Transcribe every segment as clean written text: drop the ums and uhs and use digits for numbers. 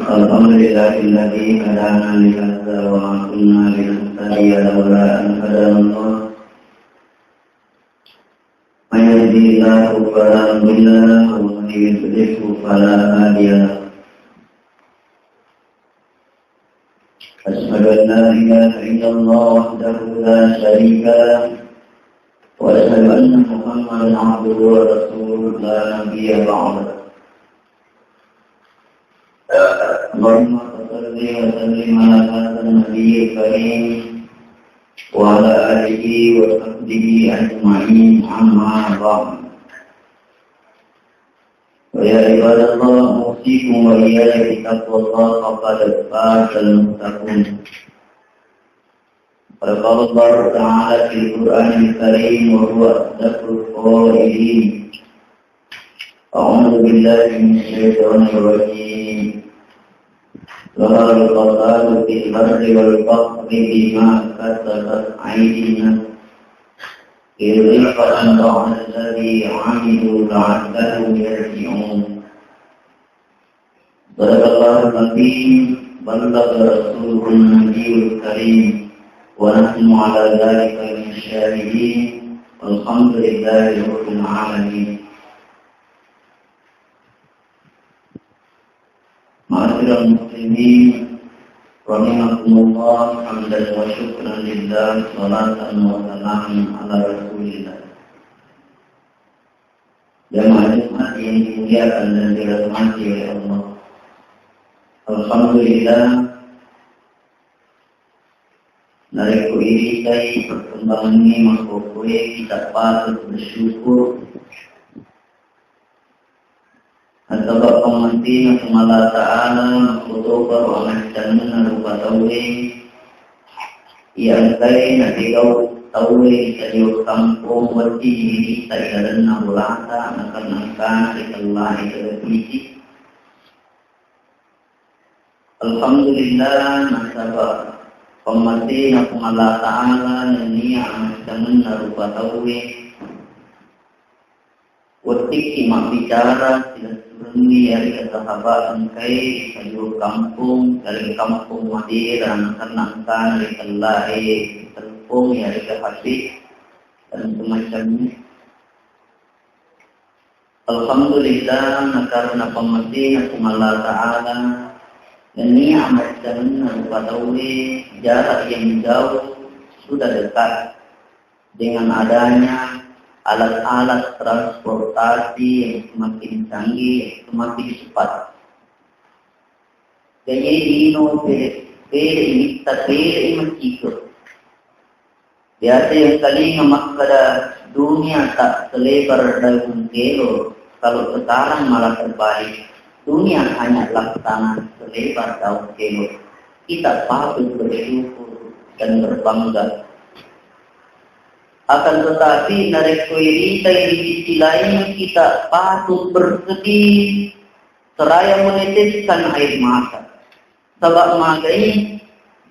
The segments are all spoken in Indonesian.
Alhamdulillahilladzi hadana li hadza wa ma kunna linahtadiya laula an hadana Allah. May yahdihillahu fala mudilla lahu wa may yudlilhu fala hadiya lahu. Asyhadu an la ilaha illallah wahdahu la syarika lahu wa asyhadu anna Muhammadan abduhu wa rasuluhu la nabiyya ba'dahu. Allahumma salli wa sallim ala hadhal nabiyil karim wa ala alihi wa sahbihi ajma'in, amma ba'd. Wa ya ibadallah, usikum wa iyaya bi taqwallah faqad fazal muttaqun. Qala Allah ta'ala fil Qur'anil karim wa huwa asdaqul qailin. A'udzu billahi minasy syaithanir rajim. ظهر الفساد في البر والبحر بما كسبت أيدينا ليذيقهم بعض الذي عملوا لعلهم يرجعون. صدق الله العظيم. بلغ رسوله النبي الكريم ونحن على ذلك من الشاهدين والحمد لله رب العالمين. Ma'asyiral muslimin rahimakumullah, hamdan wa syukran lillah, salatan wa salaman ala rasulillah. Jamaah Jumat yang dimuliakan dan dirahmati oleh Allah, alhamdulillah, dari iri saya perkembangan ini makhluk kita patut bersyukur. Sebab pengertian Allah Ta'ala Kutuba wa mahsanuna rupa tawli yang kaya nanti kau tawli sejauh kampung wati diri ta'idalan na ulata nakan-nakan ikallah ikalabisi. Alhamdulillah, nasabah pengertian Allah Ta'ala yang mahsanuna rupa tawli wati imak bicara tidak sebenarnya dari kesahabatan kai sayur kampung dari kampung Madiran kenangkan dari kelai terpung dari kehati dan semacamnya. Alhamdulillah, karena pengertian Allah Ta'ala dan ni'mat dan padawi jarak yang jauh sudah dekat dengan adanya alat-alat transportasi yang semakin canggih, semakin cepat. Jadi dino ini mencikut. Biasa yang kali pada dunia tak selebar daun kilo, kalau sekarang malah terbalik. Dunia hanya laksana selebar daun kilo. Kita patut bersyukur dan berbangga. Akan tetapi dari kuirita di sisi lain kita patut bersedih seraya meneteskan air mata. Sebab magai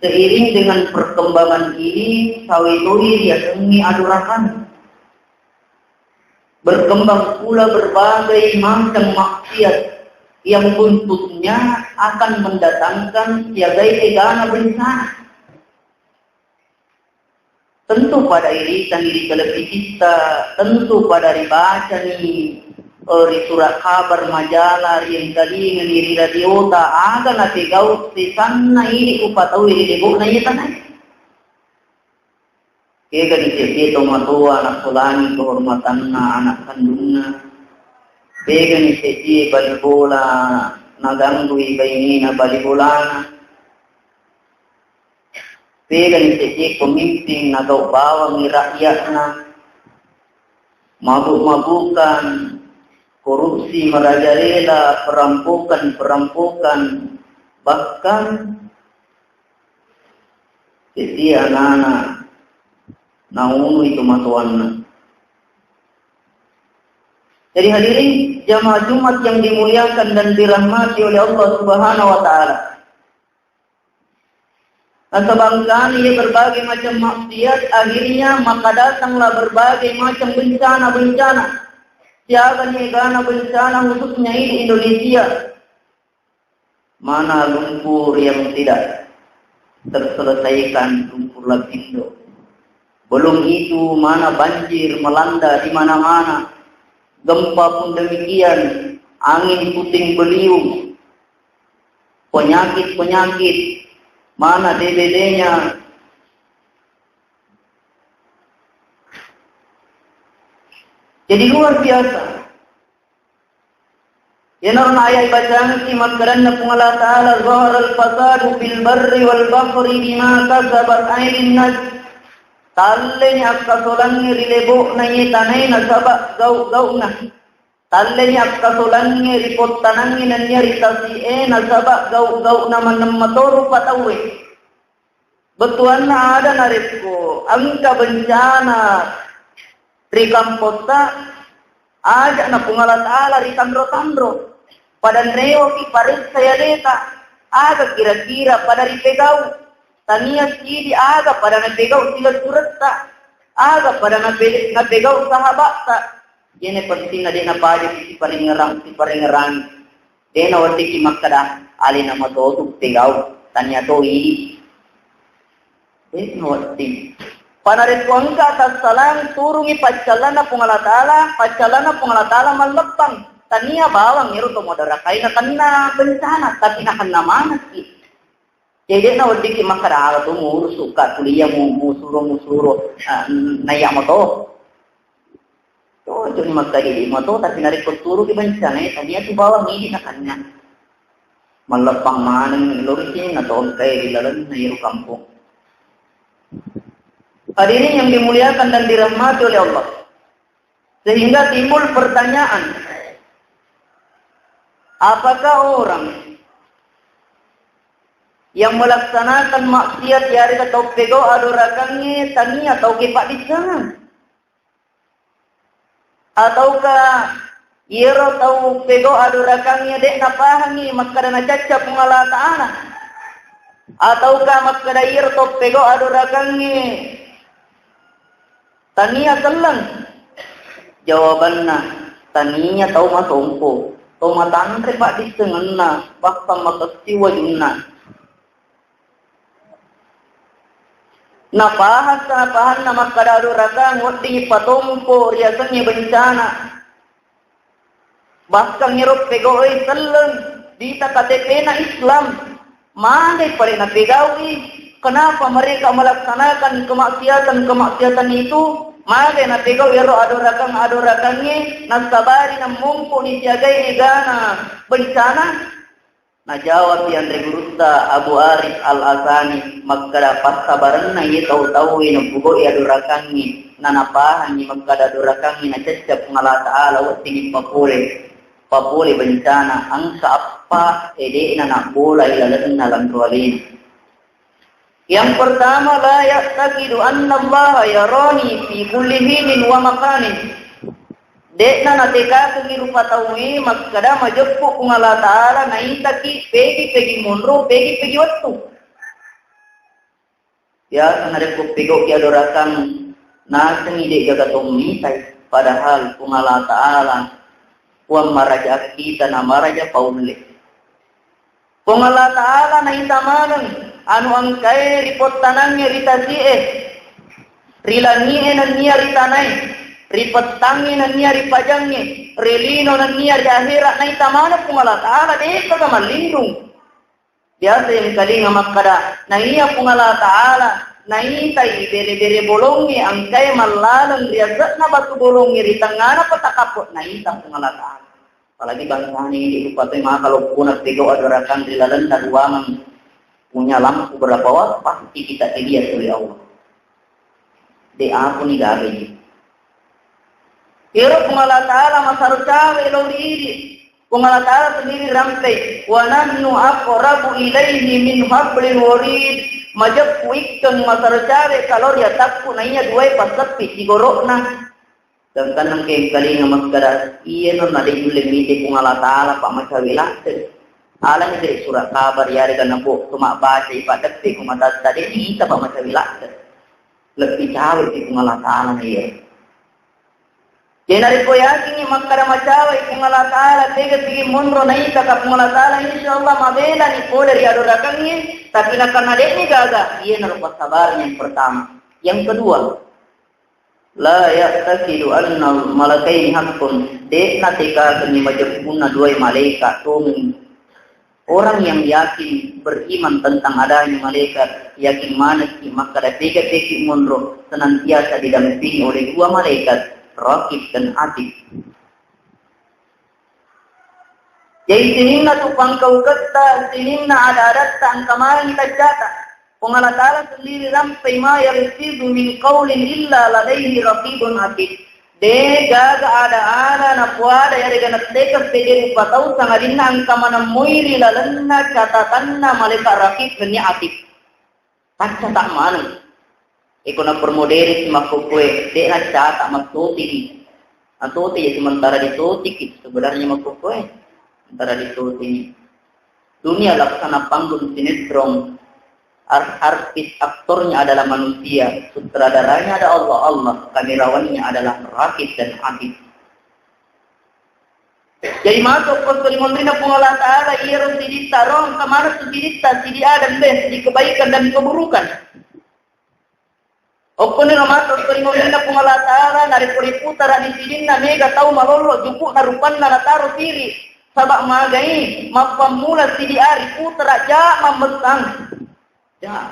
seiring dengan perkembangan ini sawitoi dia semi adurakan. Berkembang pula berbagai macam maksiat yang buntutnya akan mendatangkan tiagai tegana bencana. Tentu pada irisan diri kita, tentu pada dibaca nih di surat kabar majalah yang tadi ngiri radio ta aga na tegau sana ini upatau ini debuk na itan ay. Kaya di tomatua anak solani kehormatan na anak kandungna. Kaya ni sesi balibola naganggu iba ini na balibolana. Pega ni sejak pemimpin atau bawang rakyatnya mabuk-mabukan, korupsi merajalela, perampokan, bahkan setiap anak-anak naunu itu matuanna. Jadi hadirin jamaah Jumat yang dimuliakan dan dirahmati oleh Allah Subhanahu wa Ta'ala. Sebangkan ia berbagai macam maksiat, akhirnya maka datanglah berbagai macam bencana-bencana. Siaga karena bencana khususnya di Indonesia. Mana lumpur yang tidak terselesaikan, lumpur lapindo. Belum itu mana banjir melanda di mana-mana. Gempa pun demikian, angin puting beliung. Penyakit-penyakit, mana DBD-nya. Jadi luar biasa. Yang ayat bacaan si makaran pun Allah Ta'ala zahar al-fasadu fil barri wal bahri bima kasabat aydin nas. Tallenya kasolannya rilebo na yetanay na sabak gau na. Tallenya kasolannya ripot tanangnya na nyarita si na sabak gau naman ng matoro patawe. Betuan na ada na ripko. Ang kabencana Rikampota ada na pungalat ala ritandro-tandro. Pada neo ki paris saya deta. Aga kira-kira pada ripegau. Tania sidi aga pada napegau sila surata. Aga pada napegau sahabata. Jene penting na di napadi si paringerang. Dena wati ki makada ali nama totuk pegau. Tania to ini. Dena wati. Panarit wangka atas salam turungi pacalana pungalatala malepang. Tania bawang ngiru to modara kaina kanna bencana tapi nakan mana sih. Jadi na wadi ki makara to mur suka kuliah musuro naya moto. To jadi makari moto tapi narik turu ki bencana tania tu bawang ini nakannya. Malepang maneng lorisin atau kai dilalan nairu kampung. Hadirin yang dimuliakan dan dirahmati oleh Allah. Sehingga timbul pertanyaan. Apakah orang yang melaksanakan maksiat di hari atau pego adorakannya tania atau kipak di sana? Ataukah yero atau pego adorakannya dek napahangi makadana caca pungala ta'ala? Ataukah makada yero atau pego adorakannya tania telan? Jawabannya tania tahu masongko, tahu matantri pak di tengah, bahkan makasiwa junna. Napahan nama kadadu ragang wadi patompo riasannya bencana. Bahkan nyerup pegawai telan di KTP na Islam, mana pada na pegawai. Kenapa mereka melaksanakan kemaksiatan itu? Maka na pegaw ero adorakannya nasabari na mumpo ni siagay igana bencana. Najawab yang Gurusta Abu Arif Al-Asani magkada pasabaran na iya tahu-tahu ino bugo adorakannya nanapahan ni magkada adorakannya na cecap ngala ta'ala wat tingin papule bencana ang saapa ede na nakbola ilalan na lang tuwalin. Yang pertama la ya'taqidu anna Allah yarani fi kulli hinin wa makanin. Dekna nateka kengiru patawi maskada majeppu kungala ta'ala naitaki pegi munro pegi wattu. Ya sanadeko pego ki adorakan nasengi dek gagatommi sai padahal kungala ta'ala wa maraja kita na maraja paunle. Kungala ta'ala naitamanan anu angkai ripot tanangnya ritasie rilanie nania ritanai ripettangi nania ripajangnya rilino nania di akhirat nai tamana pungala ta'ala deka kamalindung biasa yang kali ngamakada naiya pungala ta'ala nai tai bere bolongi angkai malalang riazat na batu bolongi ritangana patakapot nai ta pungala ta'ala apalagi bangsa ini di upatay mga kalugpunat tigaw adorakan rilalan na ruangan punya lampu berapa watt pasti kita dilihat oleh Allah. De aku ni gawe. Kira pengala ta'ala masar cawe lauri pengala ta'ala sendiri rampai. Wa nahnu aqrabu ilaihi min hablil warid. Majab kuikang masar cawe kalau dia takku nainya dua pas sepi sigorokna. Dan kanang kay kalinga maskara iya no nade yulemite pengala ta'ala pak macawila. Alam dari surat kabar ya dengan nabuk cuma baca ibadat di kumata tadi ini kita baca wilayah lebih jauh di kumala ta'ala ya Jenari ko yakin ni makkara macawa kung Allah Ta'ala tega tigi monro na ita kung Allah Ta'ala insyaallah mabela ni ko dari adorakan ni tapi nak karena dek ni gaga ia narupa sabar yang pertama. Yang kedua, la ya'taqidu anna malakaini haqqun, dek natika kini majapuna dua malaikat tung. Orang yang yakin beriman tentang adanya malaikat, yakin mana ki maka tega tigi monro senantiasa didampingi oleh dua malaikat Raqib dan Atid. Jadi sinimna tupang kaugata, sinimna ada-adata ang kamalang itajata. Kung Allah Ta'ala sendiri sampai ma yarisidu min qawlin illa ladaihi Raqibun Atid. De gaga ada-ada na puada yari ganat dekas pejeri patau sangadina ang kamanang muiri lalanna catatanna malaikat Raqib dan Atid. Taksa tak mana. Iko na permoderi si makukue, de na cata magtuti ni. Ang tuti ya sementara dituti, sebenarnya makukue, sementara dituti ni. Dunia laksana panggung sinetron, artis aktornya adalah manusia, sutradaranya ada Allah, kamerawannya adalah Raqib dan Atid. Jadi masuk ke Menteri Allah Ta'ala, ia harus ditaruh kemana subidita, sidi dan bes, di kebaikan dan keburukan. Okone namat okone ngomina pung Allah Ta'ala nari putara di sidin na mega tau malolo jupu narupan na nataro siri sabak magai mapamula sidi ari putara ja mamesang ja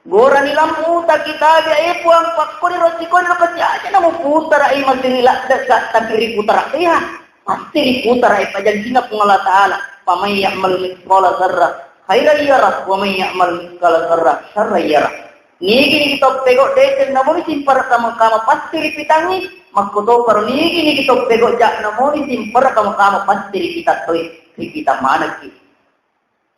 gora ni lampu ta kita ga puang pakoni rosikon lepas aja namu putara ai masirila dekat takiri putara ya pasti putara ai pajanjina pung Allah Ta'ala pamai ya'mal mithqala dzarrah khairan yarah wa may ya'mal mithqala dzarrah syarran yarah. Nigi kita pegok dek namoni simpar kama pasti ripitangi makoto karo nigi kita pegok jak namoni simpar kama pasti ripita toy ripita mana ki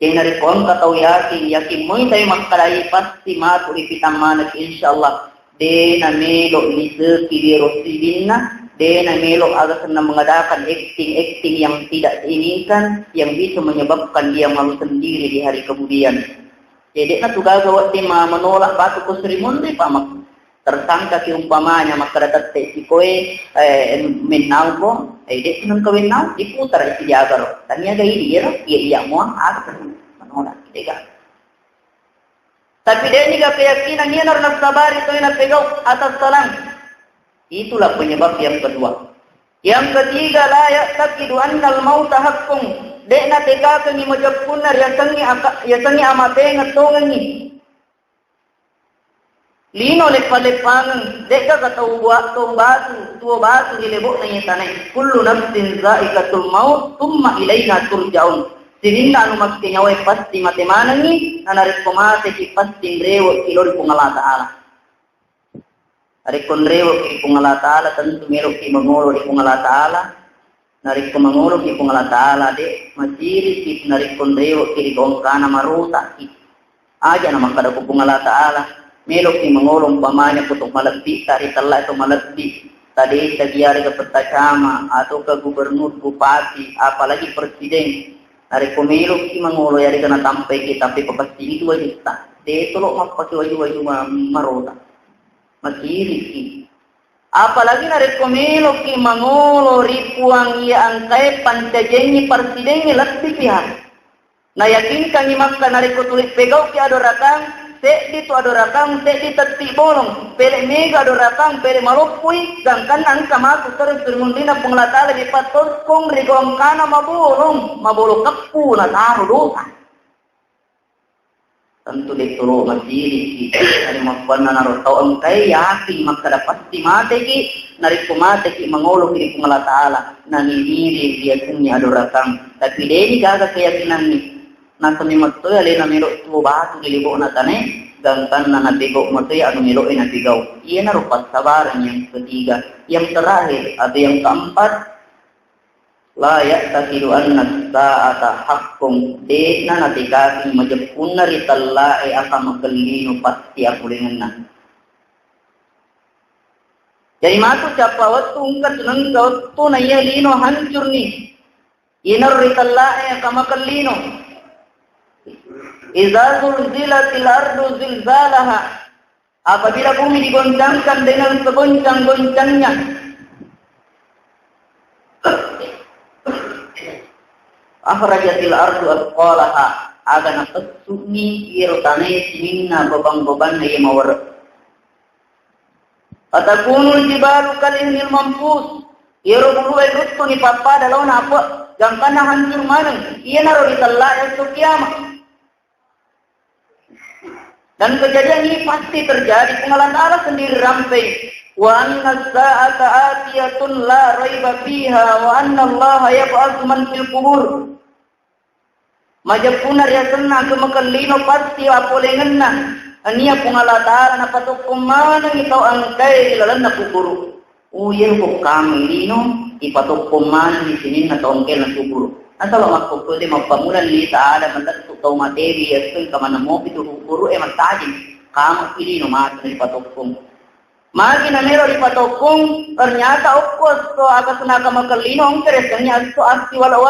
kenari kon katau yakin moi tay makkalai pasti matu ripita mana ki insyaallah de na melo ni sekiri rosidinna de na melo agak kena mengadakan acting yang tidak diinginkan yang bisa menyebabkan dia malu sendiri di hari kemudian. Jadi na tugagawa di menolak batu ko Sri Mundi pamak tersangka si umpamanya maka dapat si koe menau ko dek nang kawin nau diputar si jagar tanya gay dia iya mo agak menolak tiga. Tapi dia juga keyakinan dia harus sabar itu yang pegang atas salang. Itulah penyebab yang kedua. Yang ketiga la ya'taqidu annal mauta haqqun. Dek na tega kani majapuna yasangi amate ngatongan ni. Lino lepangan dek ka katau buat tuo batu dilebok na yatanay. Kullu nafsin za'iqatul maut thumma ilaina turja'un. Sininna anu maski nyawai pasti matemanang ni nanarik komate ki pasti rewo kilori kung Allah Ta'ala. Arik kon rewo ki kung Allah Ta'ala tentu mero ki mangolo di kung Allah Ta'ala. Narik kumangolo ki kung Allah Ta'ala de masiri ki narik kondewo ki kong kana maruta ki aja nama kada kung Allah Ta'ala melo ki mangolong pamanya kutuk malagdi tari talla itu malagdi tadi tagiari ke petacama atau ke gubernur bupati apalagi presiden narik kumelo ki mangolo yari kana tampai ki tapi papasti itu aja de tolok mapaki waju maruta masiri ki apalagi narik komelo ki mangolo ripuang ia angkai pancajengi parsidengi letih pihak. Na yakinkan ni maka narik tulis pegau ki adorakang se di tu adorakang se di teti bolong pele mega adorakang pele malopui gangkan angka masuk terus bermundina penglatala di patos kong rigong kana mabolo kepu na taruh dosa. Tentu dituru masiri kita dari mapana naruh tau angkai yakin maka pasti mate ki narik kumate ki mangolo ki kung Allah Ta'ala nani diri dia kunya adorakang tapi deni gaga keyakinan ni nasa ni matto ale na melo tu batu dilibo na tane gangkan na nabigo matto anu melo ina bigaw iya naruh pasabaran yang ketiga yang terakhir ada yang keempat la ya'taqidu anna sa'ata haqqun de na natikasi majapuna ritallae aka makallino pasti aku denganna. Jadi matu capa waktu ungkat nang waktu na iya lino hancur ni. Inar ritallae aka makallino. Idza zulzilatil ardu zilzalaha Apabila bumi digoncangkan dengan segoncang-goncangnya, akhrajatil ardu athqalaha, agana tasuni irtane minna babang-babang na yamawar. Atakunul jibalu kalihnil mampus, iro buluay gusto ni papa dalaw na apa, jangka na hancur manang, iya naro ditala yang kiamat. Dan kejadian ini pasti terjadi. Pengalan Allah sendiri rampai. Wa anna as-sa'ata atiyatun la raiba fiha wa anna Allah yab'atsu man fil qubur. Majapuna ya senna kemakalino pasti apolengenna. Ania pengalan Allah na patukumana ikaw ang kay ilalan na kubur. Uyen ko kami lino ipatukumana di sini na tongkel na kubur. Asal makkukuti magpamulan ni taala mandatto tau materi yasun kamana mo pitu guru magtajin kamu ini no mat ni patokong magi na mero di patokong ternyata opos to aga sunaka makalino ang teresnya asto asti wala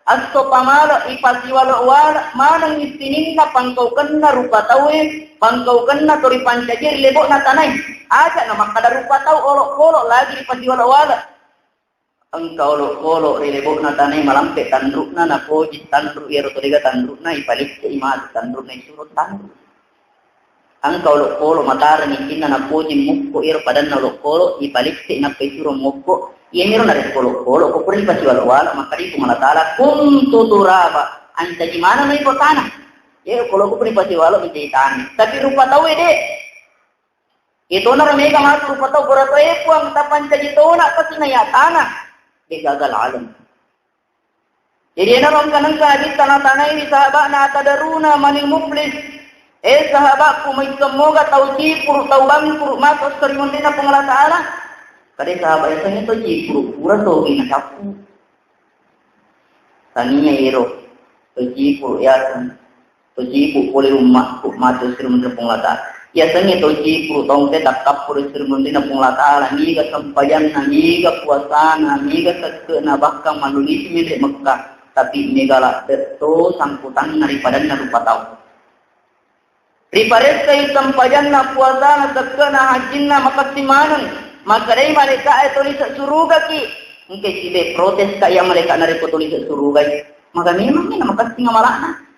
asto pamala ipasi wala manang istinin na pangkaukan na rupa tawe pangkaukan na tori pancajir lebo na tanay aja na makada rupa tau olok-olok lagi ipasi wala engkau lo rilebok na tanay malampe tandruk na napoji tandruk iro toliga tandruk na ipalik ke imat tandruk na isurut tandruk engkau lo matara nikin na napoji mukko iro padan na lo ipalik ke na isuro mukko iya miro na kolo ko puri pasi wala maka di kumalatala kuntu turaba anta di mana na ipo tanah ye kolo ko puri pasi wala di tanah tapi rupa tahu de itu na ramega mas rupa tahu berato puang tapan jadi tona kasi na ya tanah gagal alam. Jadi naram kanang hadis tanah-tanah ini sahabat na tadaruna manil muflis. Sahabatku may semoga tau cipur tau bangkur masuk serimun dina pengalat Ta'ala. Kade sahabat yang itu cipur pura to gina sapu. Taninya iro to cipur ya to cipur boleh rumah ku masuk serimun dina pengalat Ta'ala. Ya sange to cipur tong te dakap pur serimun dina pengalat Ta'ala ni ga sampayan ni ga puasana ni ga sakena bahkan manulis milik Mekah tapi megala beto sangkutan daripada rupa tahu. Ripares kai sampayan na puasana sakena hajinna makasimanan maka dai mereka tulis suruga ki engke sibe protes kaya mereka nari tulis suruga maka memang ni makasi ngamalana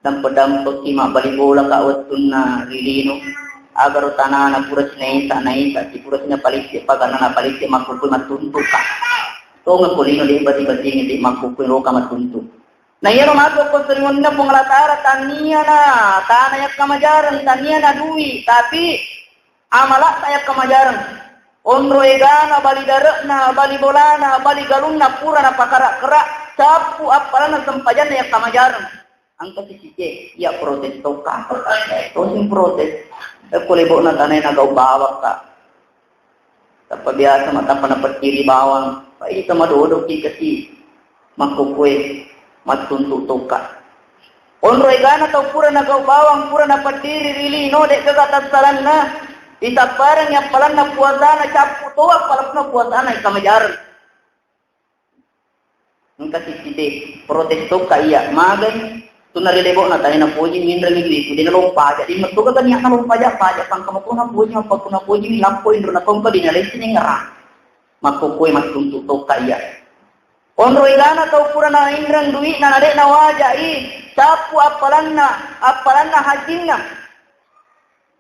dan pedam kima bali bola ka wattunna rilino agar tanana puras naisa si purasnya palisi pagana palisi makukul matuntu ka to ngakulino di bati-bati ngiti makukul ro ka matuntu na yero masuk ko seringonda penglatara tania na tanaya kamajaran tania na duwi tapi amala saya kamajaran onro egana bali darekna bali bolana bali galungna pura na pakara kera sapu apalana sempajan ya kamajaran angka sisike ya protes toka tosin protes kulebo na tanay na gaw bawak ka tapos biasa mata panapatiri bawang paita madodok ki kasi makukwe matuntu toka onro igana tau pura na gaw bawang pura na patiri rili no de kagatasalan na isaparang yang palan na puasa na capu toa palap na puasa na kamajaran angka sisike protes toka iya magan tunarelebo na tayo na puji mindra migri kudi na lompa jadi matuga ganyan na lompa pajak pang kamu na puji mapag na puji lampo indro na tongka dinalisi ni ngara makukuy matuntu to kaya onro igana tau pura na indrang duit na nade na wajai sapu apalan na hajinna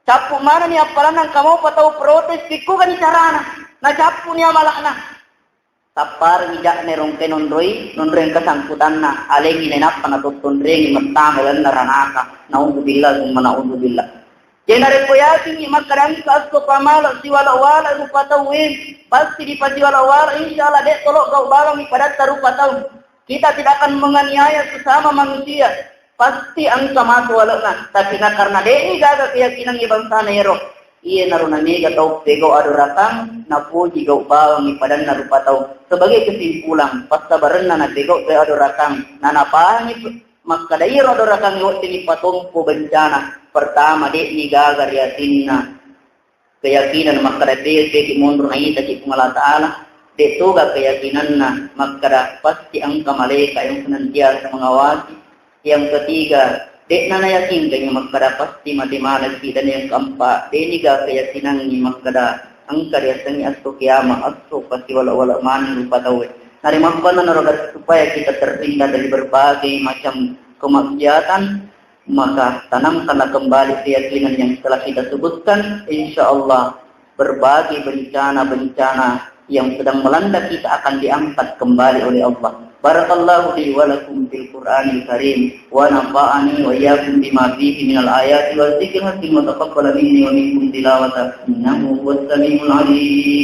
sapu mana ni apalan na kamu patau protes piku gani carana na sapu ni amalakna tapar tidak nerong ke nondroi yang kesangkutan na alegi nenap na tutundreng matamelan na ranaka naudzubillah summa naudzubillah jenare poyati ni makarang kasko pamala si wala rupa tawin pasti di pasti wala insyaallah dek tolok kau balang pada rupa tahu kita tidak akan menganiaya sesama manusia pasti angka masuk wala tapi karena dek ini jaga keyakinan ibang sana ero iya naruna mega tau pego adorakang na puji gau bawang ipadan na rupa tau sebagai kesimpulan pasabaran na pego pe adorakang na napani makadairo adorakang yo tini patongko bencana pertama de ni gagar yatinna keyakinan makadade pe mundur na ita ci pungala taala de toga keyakinan na makada pasti angka malaikat yang senantiasa mengawasi yang ketiga Dek na yakin kay magkada pasti matimalag kita yang keempat. Deni ga keyakinan ni magkada ang karyatan ni asto kiyama asto pasti wala-wala man lupa tahu. Hari makna narogat supaya kita terhindar dari berbagai macam kemaksiatan, maka tanamkanlah kembali keyakinan yang telah kita sebutkan. Insya Allah berbagai bencana-bencana yang sedang melanda kita akan diangkat kembali oleh Allah. Barakallahu li wa lakum fil Qur'anil Karim wa nafa'ani wa iyyakum bima fihi minal ayati wa dzikril hakim wa taqabbal minni wa minkum tilawata innahu huwas samiul alim.